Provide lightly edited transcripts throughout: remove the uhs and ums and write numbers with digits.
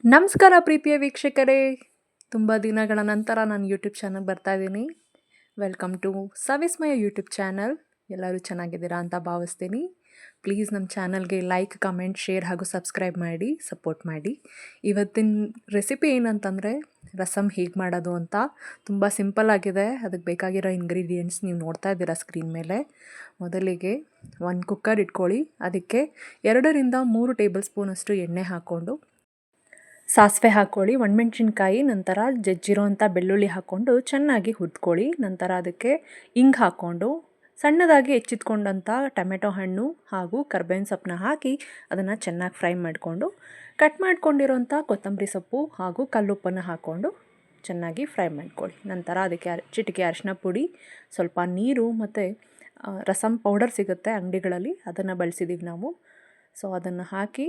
ನಮಸ್ಕಾರ ಪ್ರೀತಿಯ ವೀಕ್ಷಕರೇ, ತುಂಬ ದಿನಗಳ ನಂತರ ನಾನು ಯೂಟ್ಯೂಬ್ ಚಾನಲ್ ಬರ್ತಾ ಇದ್ದೀನಿ. Welcome to Savismaya YouTube channel. ಎಲ್ಲರೂ ಚೆನ್ನಾಗಿದ್ದೀರಾ ಅಂತ ಭಾವಿಸ್ತೀನಿ. ಪ್ಲೀಸ್ ನಮ್ಮ ಚಾನಲ್ಗೆ ಲೈಕ್, ಕಮೆಂಟ್, ಶೇರ್ ಹಾಗೂ ಸಬ್ಸ್ಕ್ರೈಬ್ ಮಾಡಿ ಸಪೋರ್ಟ್ ಮಾಡಿ. ಇವತ್ತಿನ ರೆಸಿಪಿ ಏನಂತಂದರೆ ರಸಮ್ ಹೇಗೆ ಮಾಡೋದು ಅಂತ. ತುಂಬ ಸಿಂಪಲ್ ಆಗಿದೆ. ಅದಕ್ಕೆ ಬೇಕಾಗಿರೋ ಇಂಗ್ರೀಡಿಯೆಂಟ್ಸ್ ನೀವು ನೋಡ್ತಾ ಇದ್ದೀರಾ ಸ್ಕ್ರೀನ್ ಮೇಲೆ. ಮೊದಲಿಗೆ ಒಂದು ಕುಕ್ಕರ್ ಇಟ್ಕೊಳ್ಳಿ. ಅದಕ್ಕೆ 2-3 ಟೇಬಲ್ ಸ್ಪೂನಷ್ಟು ಎಣ್ಣೆ ಹಾಕ್ಕೊಂಡು ಸಾಸಿವೆ ಹಾಕ್ಕೊಳ್ಳಿ, ಒಣಮೆಣ್ಸಿನ್ಕಾಯಿ, ನಂತರ ಜಜ್ಜಿರೋಂಥ ಬೆಳ್ಳುಳ್ಳಿ ಹಾಕ್ಕೊಂಡು ಚೆನ್ನಾಗಿ ಹುರ್ಕೊಳ್ಳಿ. ನಂತರ ಅದಕ್ಕೆ ಇಂಗು ಹಾಕ್ಕೊಂಡು ಸಣ್ಣದಾಗಿ ಹೆಚ್ಚಿಟ್ಕೊಂಡಂಥ ಟೊಮೆಟೊ ಹಣ್ಣು ಹಾಗೂ ಕರ್ಬೇವಿನ ಸೊಪ್ಪನ್ನ ಹಾಕಿ ಅದನ್ನು ಚೆನ್ನಾಗಿ ಫ್ರೈ ಮಾಡಿಕೊಂಡು ಕಟ್ ಮಾಡ್ಕೊಂಡಿರೋಂಥ ಕೊತ್ತಂಬರಿ ಸೊಪ್ಪು ಹಾಗೂ ಕಲ್ಲುಪ್ಪನ್ನು ಹಾಕ್ಕೊಂಡು ಚೆನ್ನಾಗಿ ಫ್ರೈ ಮಾಡ್ಕೊಳ್ಳಿ. ನಂತರ ಅದಕ್ಕೆ ಚಿಟಿಕೆ ಅರಿಶಿನ ಪುಡಿ, ಸ್ವಲ್ಪ ನೀರು ಮತ್ತು ರಸಮ್ ಪೌಡರ್ ಸಿಗುತ್ತೆ ಅಂಗಡಿಗಳಲ್ಲಿ, ಅದನ್ನು ಬಳಸಿದ್ದೀವಿ ನಾವು. ಸೊ ಅದನ್ನು ಹಾಕಿ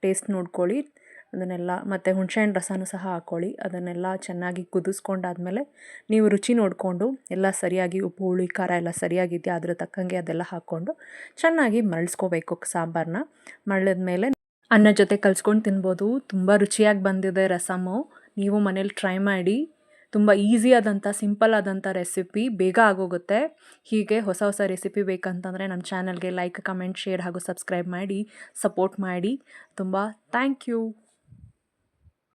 ಟೇಸ್ಟ್ ನೋಡ್ಕೊಳ್ಳಿ. ಅದನ್ನೆಲ್ಲ ಮತ್ತು ಹುಣಸೆಹಣ್ಣು ರಸನೂ ಸಹ ಹಾಕ್ಕೊಳ್ಳಿ. ಅದನ್ನೆಲ್ಲ ಚೆನ್ನಾಗಿ ಕುದಿಸ್ಕೊಂಡಾದ್ಮೇಲೆ ನೀವು ರುಚಿ ನೋಡಿಕೊಂಡು ಎಲ್ಲ ಸರಿಯಾಗಿ ಉಪ್ಪು, ಹುಳಿ, ಖಾರ ಎಲ್ಲ ಸರಿಯಾಗಿದೆಯಾ ಅದ್ರ ತಕ್ಕಂಗೆ ಅದೆಲ್ಲ ಹಾಕ್ಕೊಂಡು ಚೆನ್ನಾಗಿ ಮರಳಿಸ್ಕೋಬೇಕು ಸಾಂಬಾರನ್ನ. ಮರಳಿದ್ಮೇಲೆ ಅನ್ನ ಜೊತೆ ಕಲ್ಸ್ಕೊಂಡು ತಿನ್ಬೋದು. ತುಂಬ ರುಚಿಯಾಗಿ ಬಂದಿದೆ ರಸಮ್ಮು. ನೀವು ಮನೇಲಿ ಟ್ರೈ ಮಾಡಿ. ತುಂಬ ಈಸಿ ಆದಂಥ, ಸಿಂಪಲ್ ಆದಂಥ ರೆಸಿಪಿ, ಬೇಗ ಆಗೋಗುತ್ತೆ. ಹೀಗೆ ಹೊಸ ಹೊಸ ರೆಸಿಪಿ ಬೇಕಂತಂದರೆ ನಮ್ಮ ಚಾನಲ್ಗೆ ಲೈಕ್, ಕಮೆಂಟ್, ಶೇರ್ ಹಾಗೂ ಸಬ್ಸ್ಕ್ರೈಬ್ ಮಾಡಿ ಸಪೋರ್ಟ್ ಮಾಡಿ. ತುಂಬ ಥ್ಯಾಂಕ್ ಯು.